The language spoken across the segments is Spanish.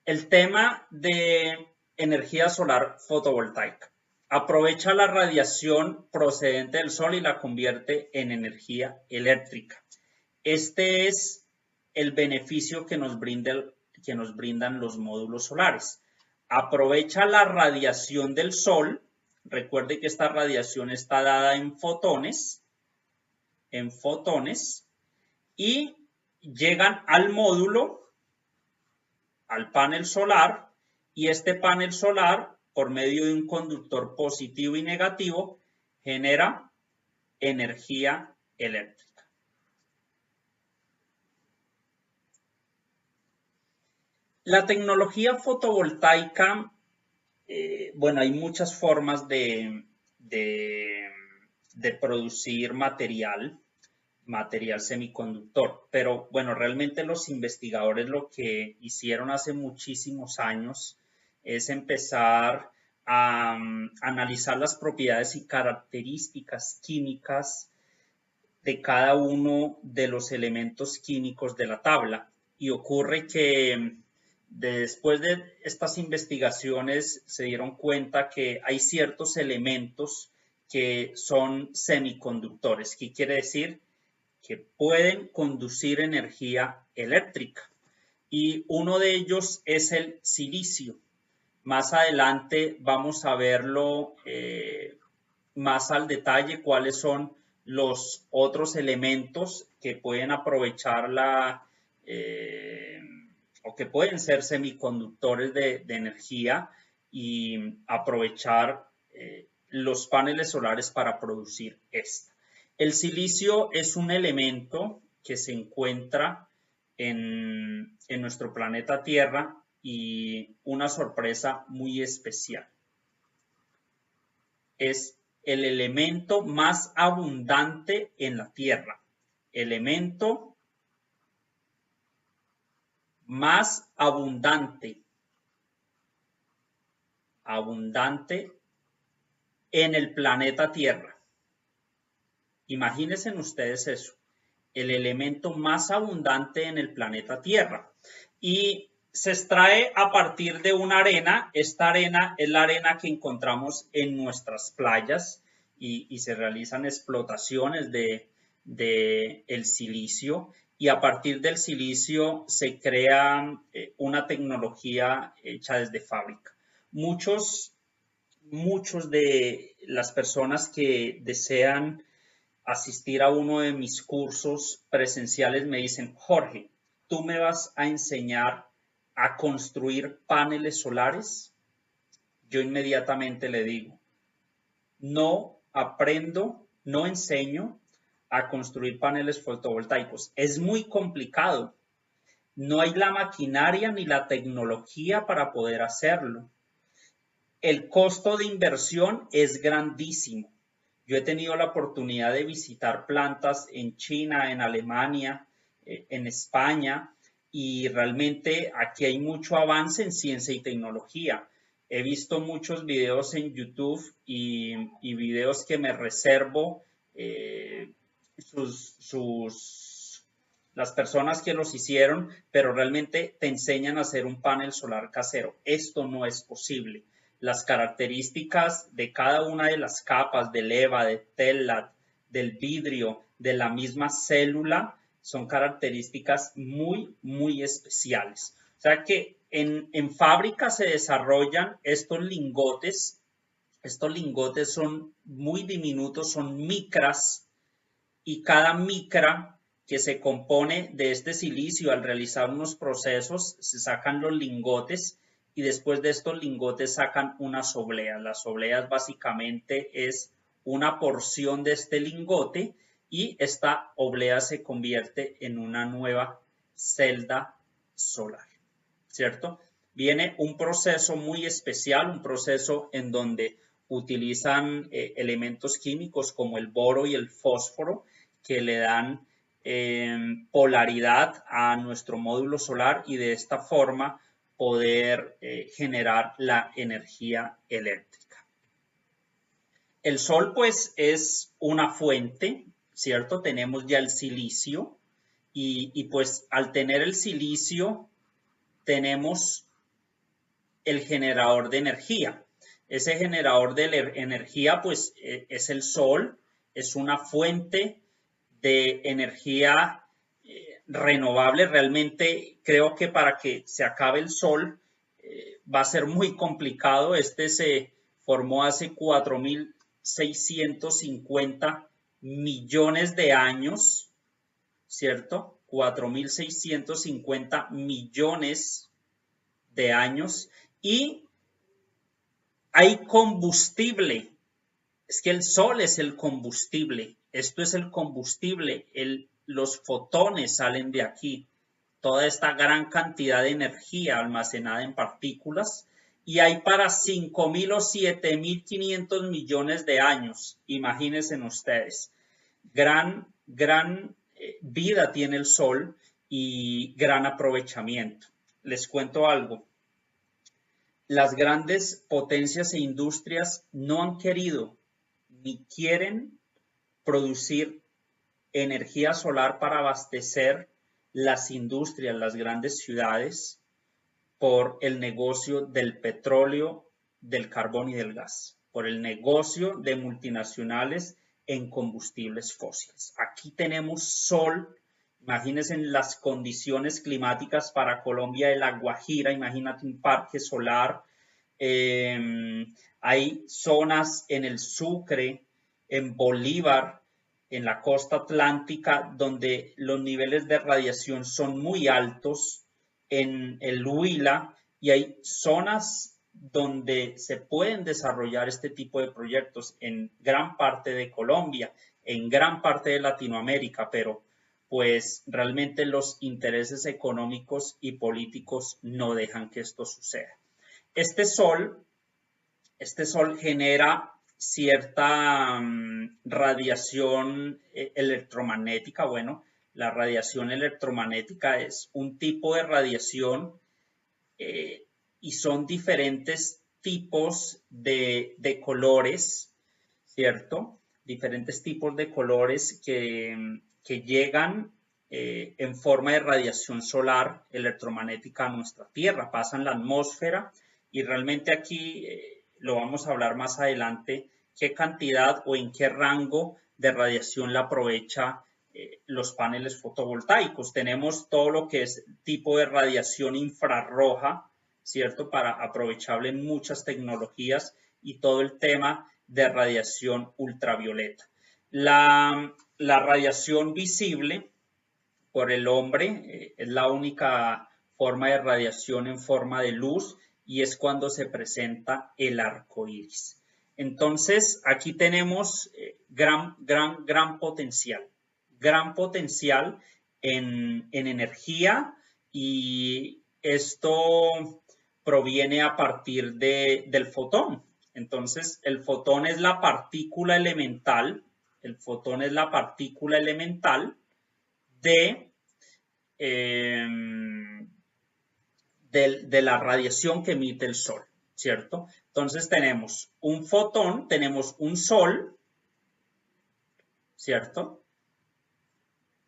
El tema de energía solar fotovoltaica. Aprovecha la radiación procedente del sol y la convierte en energía eléctrica. Este es el beneficio que nos brindan los módulos solares. Aprovecha la radiación del sol. Recuerde que esta radiación está dada en fotones y llegan al módulo, al panel solar, y este panel solar, por medio de un conductor positivo y negativo, genera energía eléctrica. La tecnología fotovoltaica, bueno, hay muchas formas de producir material semiconductor, pero bueno, realmente los investigadores lo que hicieron hace muchísimos años es empezar a analizar las propiedades y características químicas de cada uno de los elementos químicos de la tabla. Y ocurre que después de estas investigaciones se dieron cuenta que hay ciertos elementos que son semiconductores. ¿Qué quiere decir? Que pueden conducir energía eléctrica. Y uno de ellos es el silicio. Más adelante vamos a verlo más al detalle cuáles son los otros elementos que pueden aprovechar o que pueden ser semiconductores de energía y aprovechar los paneles solares para producir esta. El silicio es un elemento que se encuentra en nuestro planeta Tierra y una sorpresa muy especial. Es el elemento más abundante en la Tierra. Elemento más abundante en el planeta Tierra. Imagínense ustedes eso, el elemento más abundante en el planeta Tierra. Y se extrae a partir de una arena. Esta arena es la arena que encontramos en nuestras playas y se realizan explotaciones de el silicio. Y a partir del silicio se crea una tecnología hecha desde fábrica. Muchos de las personas que desean asistir a uno de mis cursos presenciales me dicen: Jorge, ¿tú me vas a enseñar a construir paneles solares? Yo inmediatamente le digo: no aprendo, no enseño a construir paneles fotovoltaicos. Es muy complicado. No hay la maquinaria ni la tecnología para poder hacerlo. El costo de inversión es grandísimo. Yo he tenido la oportunidad de visitar plantas en China, en Alemania, en España, y realmente aquí hay mucho avance en ciencia y tecnología. He visto muchos videos en YouTube y videos que me reservo las personas que los hicieron, pero realmente te enseñan a hacer un panel solar casero. Esto no es posible. Las características de cada una de las capas del EVA, de TELAT, del vidrio, de la misma célula, son características muy, muy especiales. O sea que en fábrica se desarrollan estos lingotes. Estos lingotes son muy diminutos, son micras, y cada micra que se compone de este silicio, al realizar unos procesos, se sacan los lingotes y después de estos lingotes sacan unas obleas. Las obleas básicamente es una porción de este lingote y esta oblea se convierte en una nueva celda solar, ¿cierto? Viene un proceso muy especial, un proceso en donde utilizan elementos químicos como el boro y el fósforo que le dan polaridad a nuestro módulo solar y de esta forma poder generar la energía eléctrica. El sol pues es una fuente, ¿cierto? Tenemos ya el silicio y pues al tener el silicio tenemos el generador de energía. Ese generador de energía, pues, es el sol, es una fuente de energía renovable. Realmente creo que para que se acabe el sol va a ser muy complicado. Este se formó hace 4.650 millones de años, ¿cierto? 4.650 millones de años y hay combustible. Es que el sol es el combustible. Esto es el combustible. Los fotones salen de aquí. Toda esta gran cantidad de energía almacenada en partículas. Y hay para 5.000 o 7.500 millones de años. Imagínense ustedes. Gran vida tiene el sol y gran aprovechamiento. Les cuento algo. Las grandes potencias e industrias no han querido ni quieren producir energía solar para abastecer las industrias, las grandes ciudades, por el negocio del petróleo, del carbón y del gas, por el negocio de multinacionales en combustibles fósiles. Aquí tenemos sol. Imagínense las condiciones climáticas para Colombia de La Guajira, imagínate un parque solar. Hay zonas en el Sucre, en Bolívar, en la costa atlántica, donde los niveles de radiación son muy altos, en el Huila, y hay zonas donde se pueden desarrollar este tipo de proyectos en gran parte de Colombia, en gran parte de Latinoamérica, pero pues realmente los intereses económicos y políticos no dejan que esto suceda. Este sol genera cierta radiación electromagnética. Bueno, la radiación electromagnética es un tipo de radiación y son diferentes tipos de colores, ¿cierto? Diferentes tipos de colores que llegan en forma de radiación solar electromagnética a nuestra Tierra, pasan la atmósfera y realmente aquí lo vamos a hablar más adelante, qué cantidad o en qué rango de radiación la aprovecha los paneles fotovoltaicos. Tenemos todo lo que es tipo de radiación infrarroja, ¿cierto? Para aprovechable en muchas tecnologías y todo el tema de radiación ultravioleta. La radiación visible por el hombre es la única forma de radiación en forma de luz y es cuando se presenta el arco iris. Entonces, aquí tenemos gran potencial en energía y esto proviene a partir del fotón. Entonces, el fotón es la partícula elemental, de la radiación que emite el sol, ¿cierto? Entonces tenemos un fotón, tenemos un sol, ¿cierto?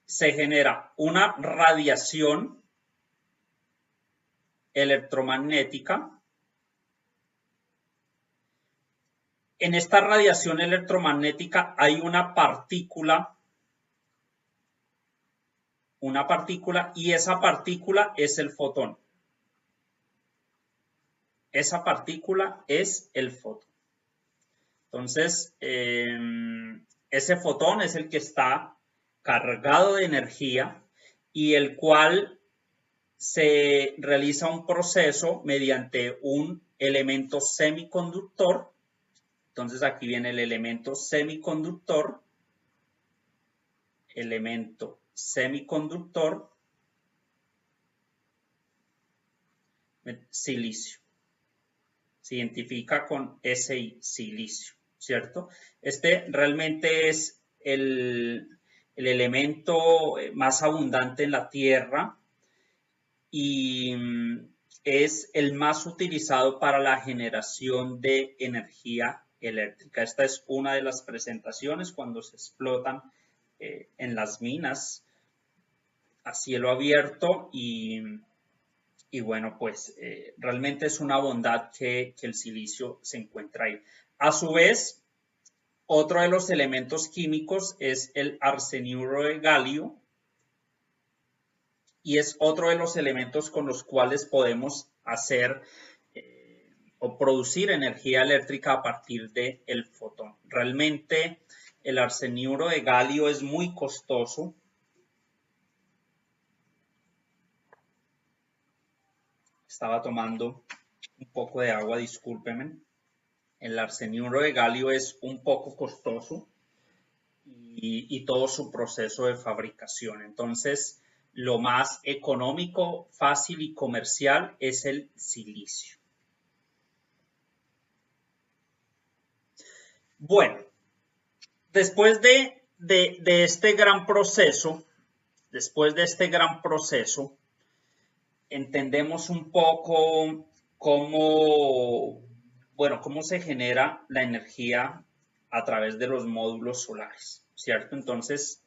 Se genera una radiación electromagnética. En esta radiación electromagnética hay una partícula y esa partícula es el fotón. Esa partícula es el fotón. Entonces, ese fotón es el que está cargado de energía y el cual se realiza un proceso mediante un elemento semiconductor. Entonces, aquí viene el elemento semiconductor, silicio. Se identifica con SI, silicio, ¿cierto? Este realmente es el elemento más abundante en la Tierra y es el más utilizado para la generación de energía eléctrica. Esta es una de las presentaciones cuando se explotan en las minas a cielo abierto y y bueno, pues realmente es una bondad que el silicio se encuentra ahí. A su vez, otro de los elementos químicos es el arseniuro de galio, y es otro de los elementos con los cuales podemos hacer o producir energía eléctrica a partir del fotón. Realmente el arseniuro de galio es muy costoso. Estaba tomando un poco de agua, discúlpenme. El arseniuro de galio es un poco costoso y todo su proceso de fabricación. Entonces, lo más económico, fácil y comercial es el silicio. Bueno, después de este gran proceso, entendemos un poco cómo se genera la energía a través de los módulos solares, ¿cierto? Entonces,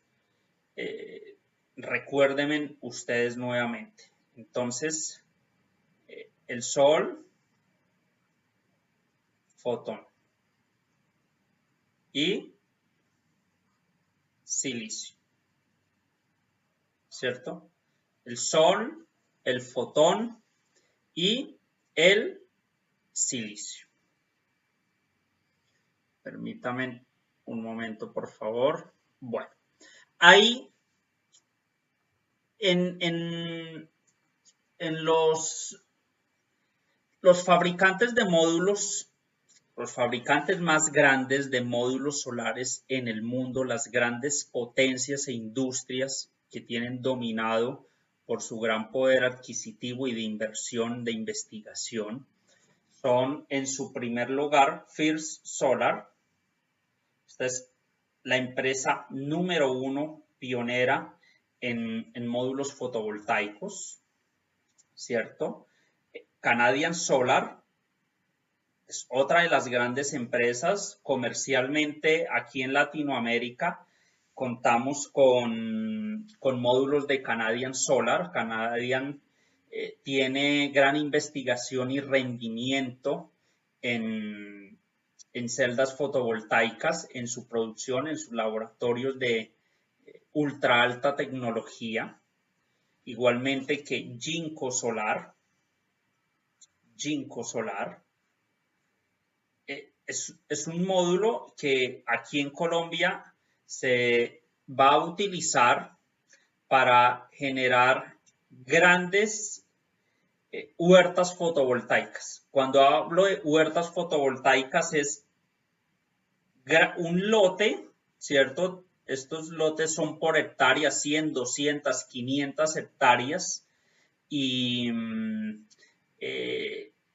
recuérdenme ustedes nuevamente. Entonces, el sol, fotón y silicio, ¿cierto? El sol, el fotón y el silicio. Permítame un momento, por favor. Bueno, ahí en los fabricantes de módulos, los fabricantes más grandes de módulos solares en el mundo, las grandes potencias e industrias que tienen dominado por su gran poder adquisitivo y de inversión, de investigación, son en su primer lugar First Solar. Esta es la empresa número 1 pionera en módulos fotovoltaicos, ¿cierto? Canadian Solar es otra de las grandes empresas. Comercialmente, aquí en Latinoamérica, contamos con módulos de Canadian Solar. Canadian tiene gran investigación y rendimiento en celdas fotovoltaicas, en su producción, en sus laboratorios de ultra alta tecnología. Igualmente que Jinko Solar. Es un módulo que aquí en Colombia se va a utilizar para generar grandes huertas fotovoltaicas. Cuando hablo de huertas fotovoltaicas es un lote, ¿cierto? Estos lotes son por hectárea, 100, 200, 500 hectáreas y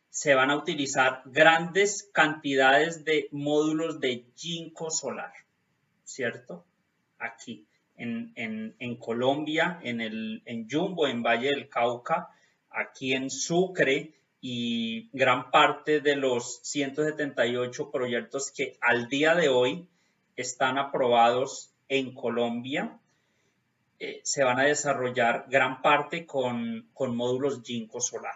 se van a utilizar grandes cantidades de módulos de Jinko Solar, ¿cierto? Aquí en Colombia, en Yumbo, en Valle del Cauca, aquí en Sucre y gran parte de los 178 proyectos que al día de hoy están aprobados en Colombia, se van a desarrollar gran parte con módulos Jinko Solar.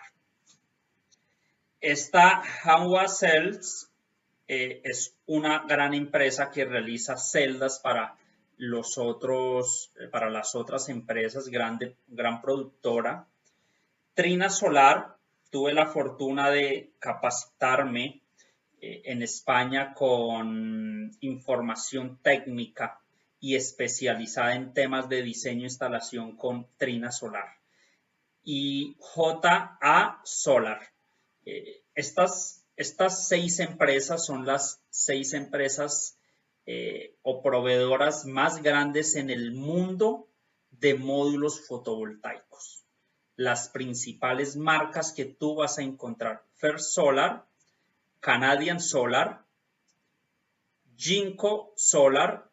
Esta Hanwha Cells es una gran empresa que realiza celdas para las otras empresas, gran productora. Trina Solar, tuve la fortuna de capacitarme en España con información técnica y especializada en temas de diseño e instalación con Trina Solar. Y JA Solar. Estas 6 empresas son las 6 empresas o proveedoras más grandes en el mundo de módulos fotovoltaicos. Las principales marcas que tú vas a encontrar: First Solar, Canadian Solar, Jinko Solar,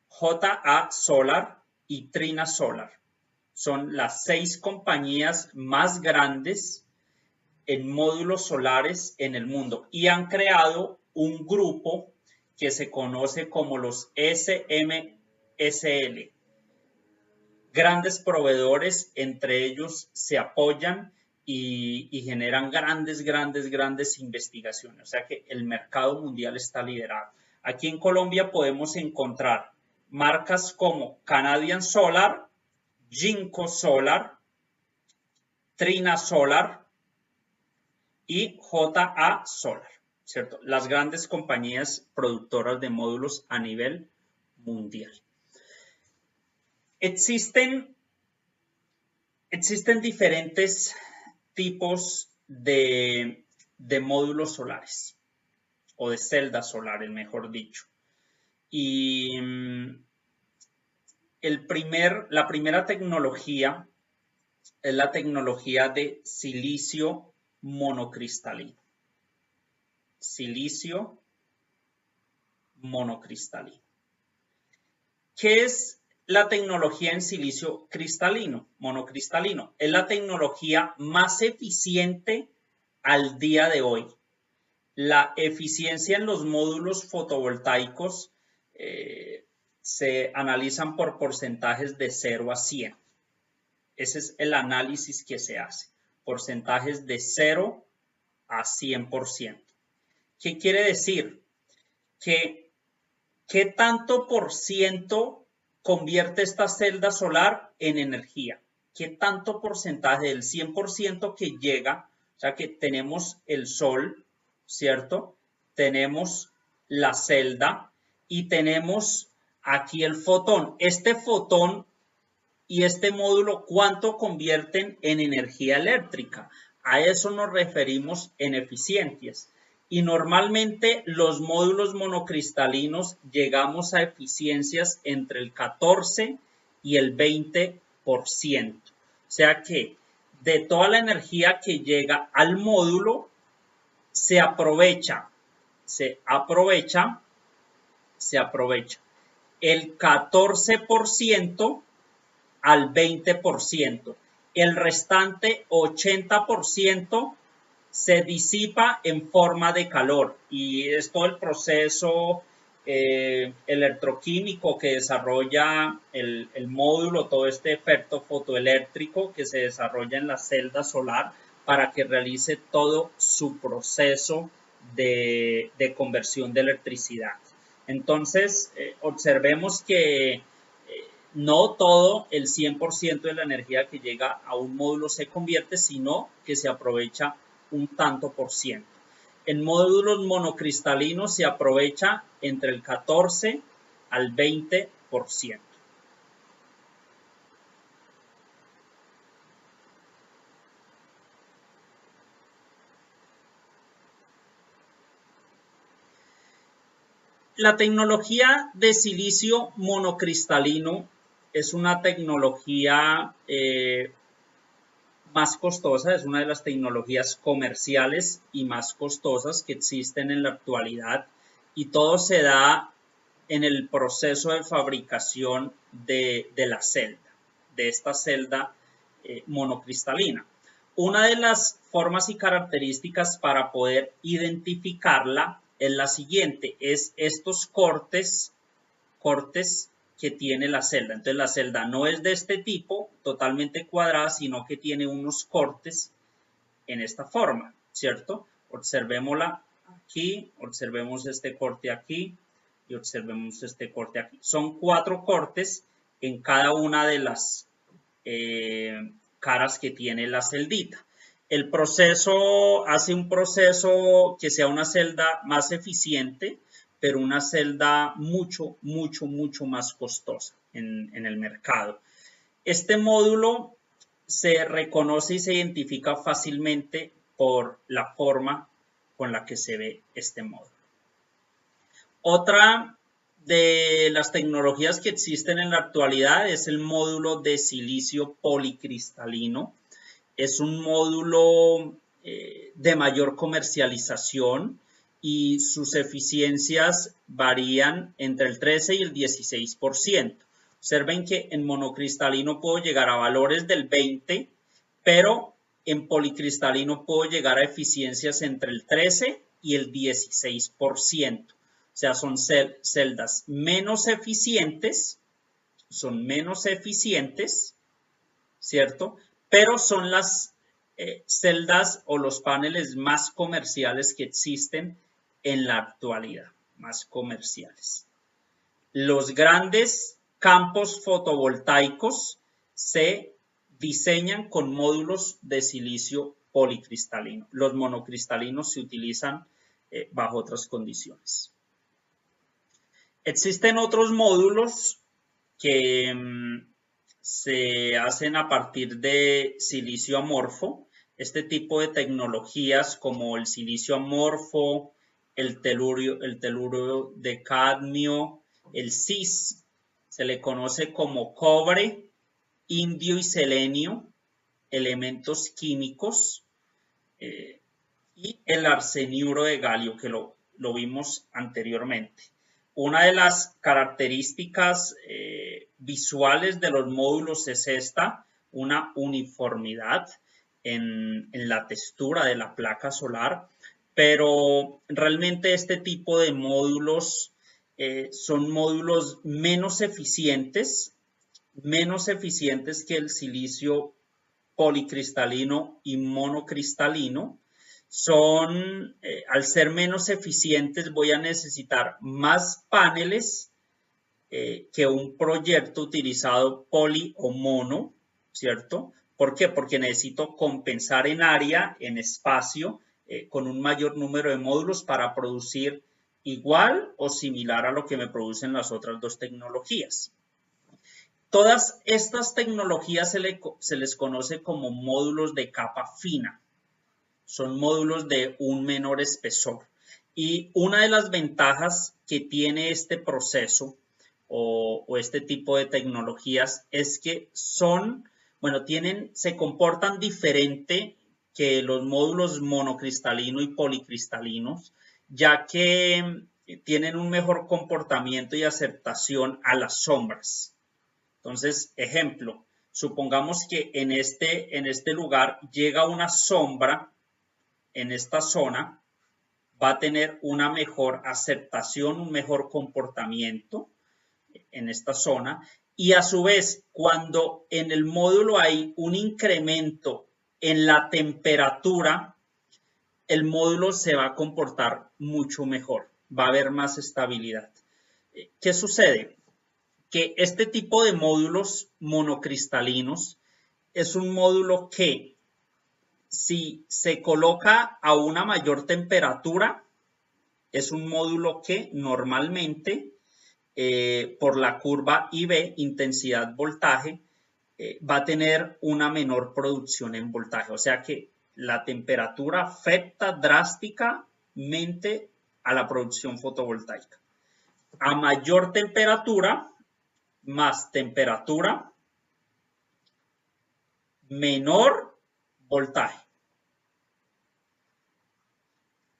JA Solar y Trina Solar. Son las 6 compañías más grandes en módulos solares en el mundo y han creado un grupo que se conoce como los SMSL. Grandes proveedores, entre ellos se apoyan y generan grandes investigaciones. O sea que el mercado mundial está liderado. Aquí en Colombia podemos encontrar marcas como Canadian Solar, Jinko Solar, Trina Solar y JA Solar, ¿cierto? Las grandes compañías productoras de módulos a nivel mundial. Existen diferentes tipos de módulos solares o de celdas solares, mejor dicho. Y la primera tecnología es la tecnología de silicio monocristalino. Silicio monocristalino. ¿Qué es la tecnología en silicio monocristalino? Es la tecnología más eficiente al día de hoy. La eficiencia en los módulos fotovoltaicos se analizan por porcentajes de 0 a 100. Ese es el análisis que se hace. Porcentajes de 0 a 100%. ¿Qué quiere decir? Que ¿qué tanto por ciento convierte esta celda solar en energía? ¿Qué tanto porcentaje del 100% que llega? O sea que tenemos el sol, ¿cierto? Tenemos la celda y tenemos aquí el fotón. Este fotón y este módulo, ¿cuánto convierten en energía eléctrica? A eso nos referimos en eficiencias. Y normalmente los módulos monocristalinos llegamos a eficiencias entre el 14 y el 20%. O sea que de toda la energía que llega al módulo, se aprovecha el 14% al 20%. El restante 80% se disipa en forma de calor y es todo el proceso electroquímico que desarrolla el módulo, todo este efecto fotoeléctrico que se desarrolla en la celda solar para que realice todo su proceso de conversión de electricidad. Entonces, observemos que no todo el 100% de la energía que llega a un módulo se convierte, sino que se aprovecha un tanto por ciento. En módulos monocristalinos se aprovecha entre el 14 al 20%. La tecnología de silicio monocristalino es una tecnología más costosa, es una de las tecnologías comerciales y más costosas que existen en la actualidad y todo se da en el proceso de fabricación de la celda, de esta celda monocristalina. Una de las formas y características para poder identificarla es la siguiente, es estos cortes que tiene la celda. Entonces la celda no es de este tipo, totalmente cuadrada, sino que tiene unos cortes en esta forma, ¿cierto? Observémosla aquí, observemos este corte aquí y observemos este corte aquí. Son 4 cortes en cada una de las caras que tiene la celdita. El proceso hace un proceso que sea una celda más eficiente, pero una celda mucho más costosa en el mercado. Este módulo se reconoce y se identifica fácilmente por la forma con la que se ve este módulo. Otra de las tecnologías que existen en la actualidad es el módulo de silicio policristalino. Es un módulo de mayor comercialización y sus eficiencias varían entre el 13 y el 16%. Observen que en monocristalino puedo llegar a valores del 20%, pero en policristalino puedo llegar a eficiencias entre el 13 y el 16%. O sea, son celdas menos eficientes, ¿cierto? Pero son las celdas o los paneles más comerciales que existen en la actualidad, más comerciales. Los grandes campos fotovoltaicos se diseñan con módulos de silicio policristalino. Los monocristalinos se utilizan bajo otras condiciones. Existen otros módulos que se hacen a partir de silicio amorfo. Este tipo de tecnologías como el silicio amorfo, el teluro de cadmio, el CIS, se le conoce como cobre, indio y selenio, elementos químicos, y el arseniuro de galio, que lo vimos anteriormente. Una de las características visuales de los módulos es esta, una uniformidad en la textura de la placa solar, pero realmente este tipo de módulos son módulos menos eficientes que el silicio policristalino y monocristalino. Al ser menos eficientes, voy a necesitar más paneles que un proyecto utilizado poli o mono, ¿cierto? ¿Por qué? Porque necesito compensar en área, en espacio, con un mayor número de módulos para producir igual o similar a lo que me producen las otras dos tecnologías. Todas estas tecnologías se les conoce como módulos de capa fina. Son módulos de un menor espesor. Y una de las ventajas que tiene este proceso o este tipo de tecnologías es que se comportan diferente que los módulos monocristalino y policristalinos, ya que tienen un mejor comportamiento y aceptación a las sombras. Entonces, ejemplo, supongamos que en este lugar llega una sombra en esta zona, va a tener una mejor aceptación, un mejor comportamiento en esta zona, y a su vez, cuando en el módulo hay un incremento en la temperatura, el módulo se va a comportar mucho mejor, va a haber más estabilidad. ¿Qué sucede? Que este tipo de módulos monocristalinos es un módulo que si se coloca a una mayor temperatura, es un módulo que normalmente por la curva IB, intensidad voltaje, va a tener una menor producción en voltaje. O sea que la temperatura afecta drásticamente a la producción fotovoltaica. A mayor temperatura, más temperatura, menor voltaje.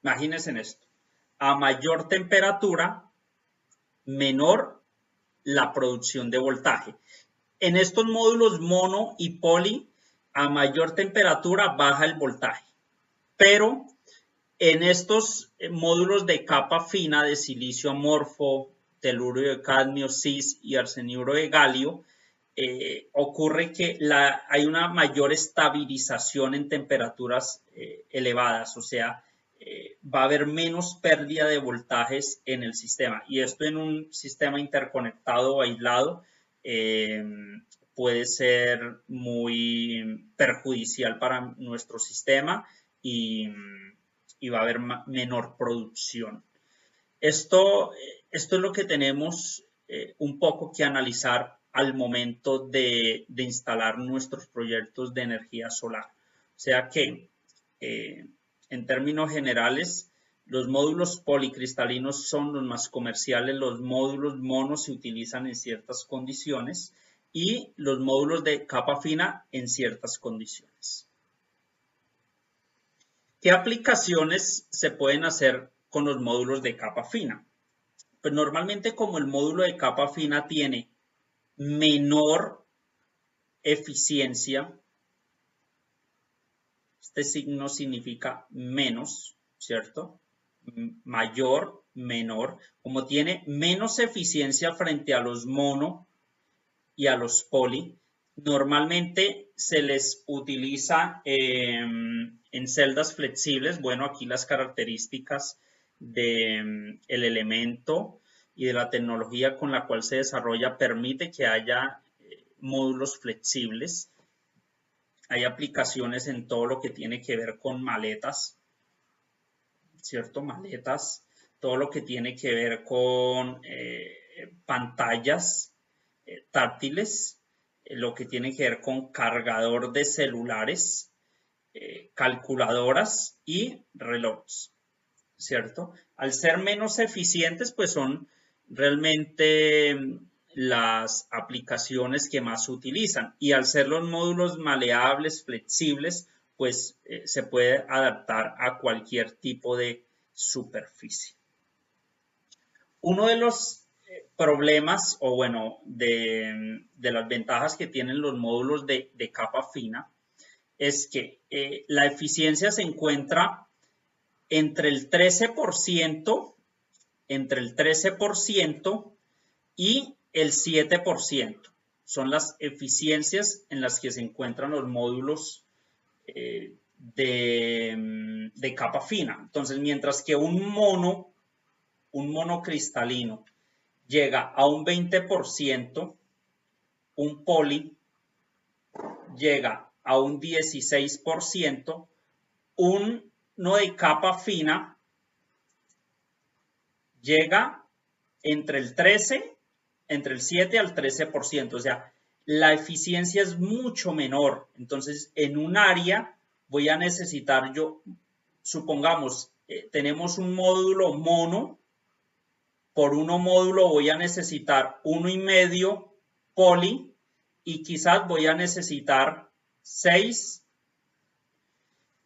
Imagínense en esto. A mayor temperatura, menor la producción de voltaje. En estos módulos mono y poli, a mayor temperatura baja el voltaje. Pero en estos módulos de capa fina de silicio amorfo, teluro de cadmio, CIS y arseniuro de galio, ocurre que hay una mayor estabilización en temperaturas elevadas, o sea, va a haber menos pérdida de voltajes en el sistema. Y esto en un sistema interconectado o aislado puede ser muy perjudicial para nuestro sistema y va a haber menor producción. Esto es lo que tenemos un poco que analizar al momento de instalar nuestros proyectos de energía solar. O sea que, en términos generales, los módulos policristalinos son los más comerciales, los módulos monos se utilizan en ciertas condiciones y los módulos de capa fina en ciertas condiciones. ¿Qué aplicaciones se pueden hacer con los módulos de capa fina? Pues normalmente, como el módulo de capa fina tiene menor eficiencia, este signo significa menos, ¿cierto? Mayor, menor. Como tiene menos eficiencia frente a los mono y a los poli, Normalmente se les utiliza en celdas flexibles. Bueno, aquí las características del elemento y de la tecnología con la cual se desarrolla permite que haya módulos flexibles. Hay aplicaciones en todo lo que tiene que ver con maletas, ¿cierto? Maletas, todo lo que tiene que ver con pantallas táctiles, lo que tiene que ver con cargador de celulares, calculadoras y relojes, ¿cierto? Al ser menos eficientes, pues son realmente las aplicaciones que más se utilizan, y al ser los módulos maleables, flexibles, pues se puede adaptar a cualquier tipo de superficie. Uno de los problemas, o bueno, de las ventajas que tienen los módulos de capa fina es que la eficiencia se encuentra entre el 13%, y el 7%. Son las eficiencias en las que se encuentran los módulos de capa fina. Entonces, mientras que un mono cristalino llega a un 20%, un poli llega a un 16%, uno de capa fina llega entre el 7 al 13%, o sea, la eficiencia es mucho menor. Entonces, en un área voy a necesitar supongamos, tenemos un módulo mono, por uno módulo voy a necesitar 1,5 poli, y quizás voy a necesitar 6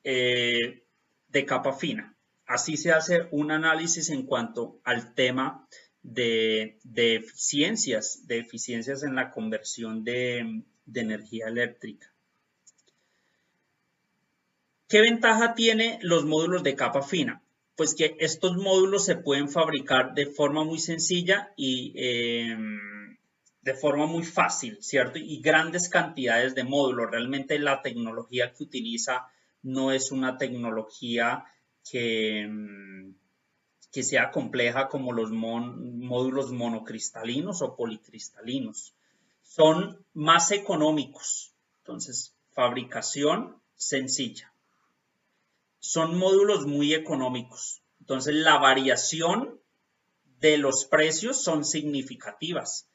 de capa fina. Así se hace un análisis en cuanto al tema de eficiencias en la conversión de energía eléctrica. ¿Qué ventaja tienen los módulos de capa fina? Pues que estos módulos se pueden fabricar de forma muy sencilla y de forma muy fácil, ¿cierto? Y grandes cantidades de módulos. Realmente la tecnología que utiliza no es una tecnología que sea compleja como los módulos monocristalinos o policristalinos. Son más económicos. Entonces, fabricación sencilla. Son módulos muy económicos. Entonces, la variación de los precios son significativas.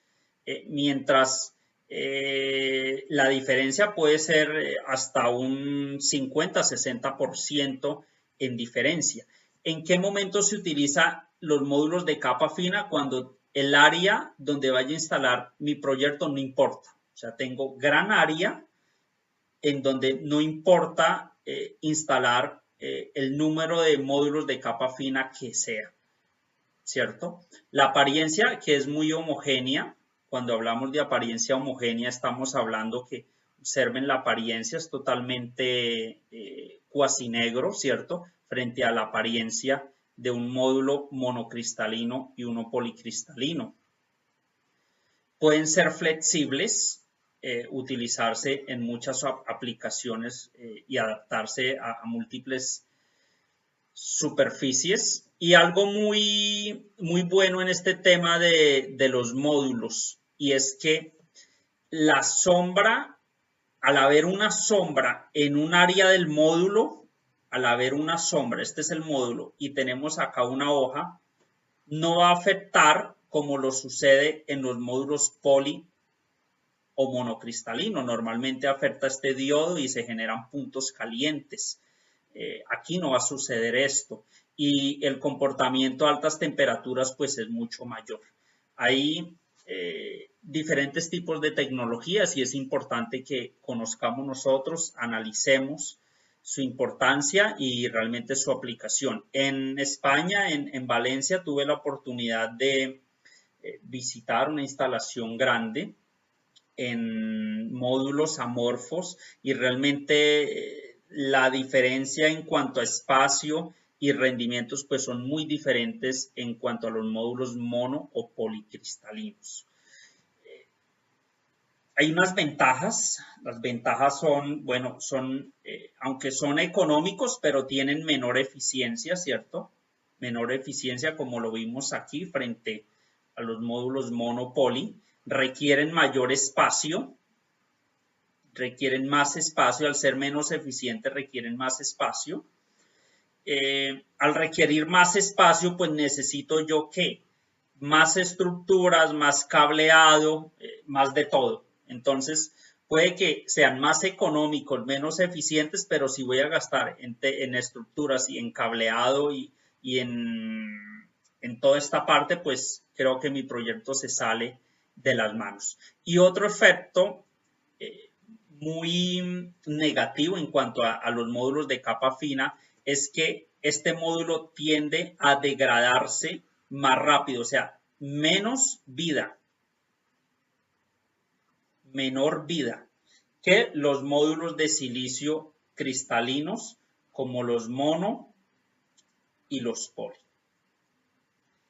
Mientras la diferencia puede ser hasta un 50-60% en diferencia. ¿En qué momento se utilizan los módulos de capa fina? Cuando el área donde vaya a instalar mi proyecto no importa. O sea, tengo gran área en donde no importa instalar el número de módulos de capa fina que sea, ¿cierto? La apariencia, que es muy homogénea. Cuando hablamos de apariencia homogénea, estamos hablando que, observen, la apariencia es totalmente cuasi negro, ¿cierto? Frente a la apariencia de un módulo monocristalino y uno policristalino. Pueden ser flexibles, utilizarse en muchas aplicaciones y adaptarse a múltiples superficies. Y algo muy bueno en este tema de los módulos, y es que la sombra, al haber una sombra en un área del módulo, al haber una sombra, este es el módulo, y tenemos acá una hoja, no va a afectar como lo sucede en los módulos poli o monocristalinos. Normalmente afecta este diodo y se generan puntos calientes. Aquí no va a suceder esto, y el comportamiento a altas temperaturas pues es mucho mayor. Hay diferentes tipos de tecnologías y es importante que conozcamos nosotros, analicemos su importancia y realmente su aplicación. En España, en Valencia, tuve la oportunidad de visitar una instalación grande en módulos amorfos, y realmente la diferencia en cuanto a espacio y rendimientos pues son muy diferentes en cuanto a los módulos mono o policristalinos. Hay unas ventajas. Las ventajas son, bueno, aunque son económicos, pero tienen menor eficiencia, ¿cierto? Menor eficiencia, como lo vimos aquí frente a los módulos mono-poly. Requieren mayor espacio, requieren más espacio. Al ser menos eficientes, requieren más espacio. Al requerir más espacio, pues necesito yo ¿qué? Más estructuras, más cableado, más de todo. Entonces, puede que sean más económicos, menos eficientes, pero si voy a gastar en estructuras y en cableado y en toda esta parte, pues creo que mi proyecto se sale de las manos. Y otro efecto muy negativo en cuanto a los módulos de capa fina es que este módulo tiende a degradarse más rápido, o sea, menos vida, menor vida que los módulos de silicio cristalinos como los mono y los poly.